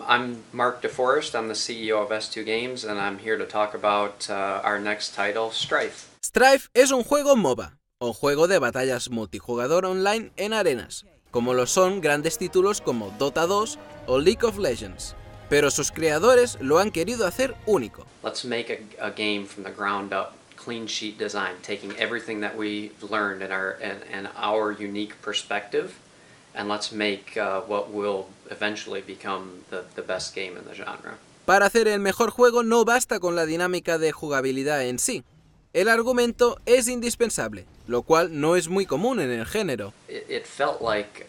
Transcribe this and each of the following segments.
I'm Mark DeForest, I'm the CEO of S2 Games, and I'm here to talk about our next title, Strife. Strife es un juego MOBA, o juego de batallas multijugador online en arenas, como lo son grandes títulos como Dota 2 o League of Legends. Pero sus creadores lo han querido hacer único. Let's make a game from the ground up, clean sheet design, taking everything that we've learned in our unique perspective, and let's make what will eventually become the best game in the genre. Para hacer el mejor juego no basta con la dinámica de jugabilidad en sí. El argumento es indispensable, lo cual no es muy común en el género. It felt like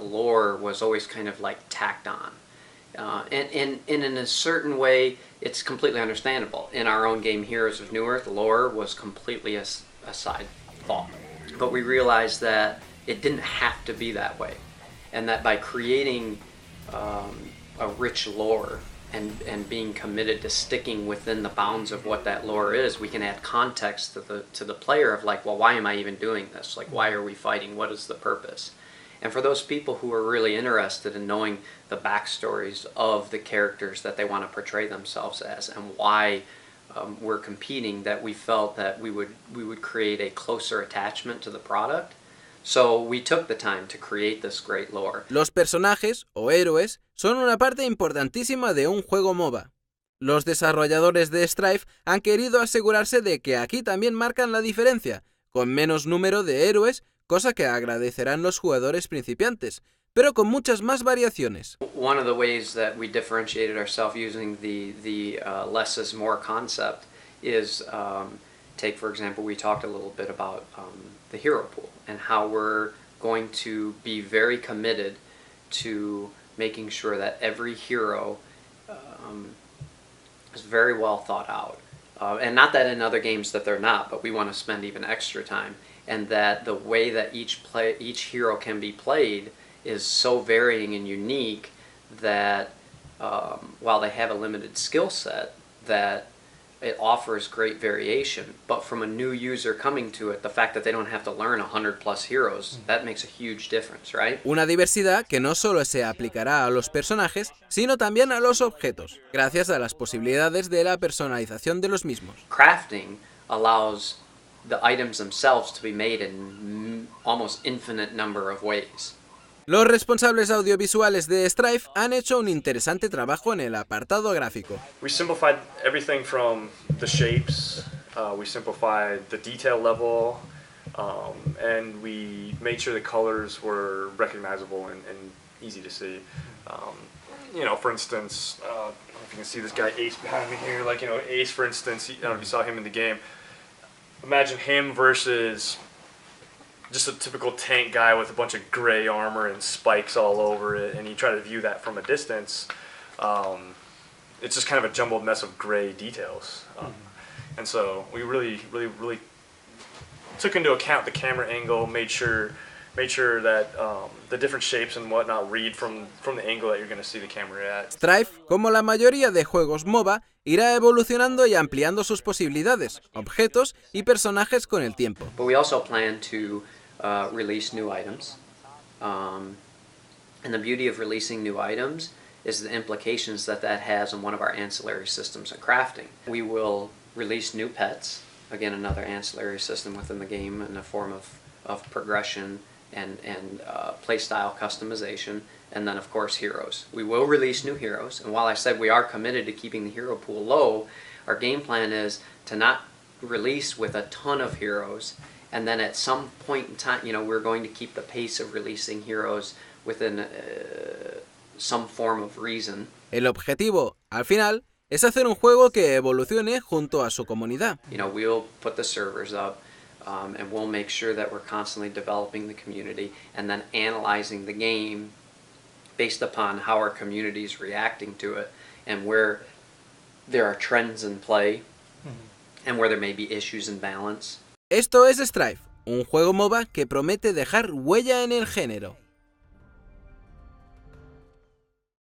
lore was always kind of like tacked on. And in a certain way, it's completely understandable. In our own game, Heroes of New Earth, lore was completely a side thought. But we realized that it didn't have to be that way. And that by creating a rich lore and being committed to sticking within the bounds of what that lore is, we can add context to the player of like, well, why am I even doing this? Like, why are we fighting? What is the purpose? And for those people who are really interested in knowing the backstories of the characters that they want to portray themselves as and why we're competing, that we felt that we would create a closer attachment to the product. So we took the time to create this great lore. Los personajes, o héroes, son una parte importantísima de un juego MOBA. Los desarrolladores de Strife han querido asegurarse de que aquí también marcan la diferencia, con menos número de héroes, cosa que agradecerán los jugadores principiantes, pero con muchas más variaciones. One of the ways that we differentiated ourselves using the less is more concept is, take for example, we talked a little bit about the hero pool and how we're going to be very committed to making sure that every hero is very well thought out. And not that in other games that they're not, but we want to spend even extra time. And that the way that each hero can be played is so varying and unique that while they have a limited skill set, that it offers great variation. But from a new user coming to it, the fact that they don't have to learn 100 plus heroes, that makes a huge difference, right? Una diversidad que no solo se aplicará a los personajes, sino también a los objetos, gracias a las posibilidades de la personalización de los mismos. Crafting allows the items themselves to be made in almost infinite number of ways. Los responsables audiovisuales de Strife han hecho un interesante trabajo en el apartado gráfico. We simplified everything from the shapes, we simplified the detail level, and we made sure the colors were recognizable and easy to see. You know, for instance, I don't know if you can see this guy Ace behind me here, like, you know, Ace, for instance, I don't know if you saw him in the game. Imagine him versus just a typical tank guy with a bunch of gray armor and spikes all over it, and you try to view that from a distance, it's just kind of a jumbled mess of gray details. And so we really took into account the camera angle, made sure that the different shapes and whatnot read from the angle that you're going to see the camera at. Strife, como la mayoría de juegos MOBA, irá evolucionando y ampliando sus posibilidades, objetos y personajes con el tiempo. But we also plan to release new items. And the beauty of releasing new items is the implications that has on one of our ancillary systems in crafting. We will release new pets, again another ancillary system within the game in the form of progression and playstyle customization, and then of course heroes. We will release new heroes, and while I said we are committed to keeping the hero pool low, our game plan is to not release with a ton of heroes, and then at some point in time, you know, we're going to keep the pace of releasing heroes within some form of reason. El objetivo, al final, es hacer un juego que evolucione junto a su comunidad. You know, we'll put the servers up, and we'll make sure that we're constantly developing the community and then analyzing the game based upon how our community is reacting to it and where there are trends in play and where there may be issues in balance. Esto es Strife, un juego MOBA que promete dejar huella en el género.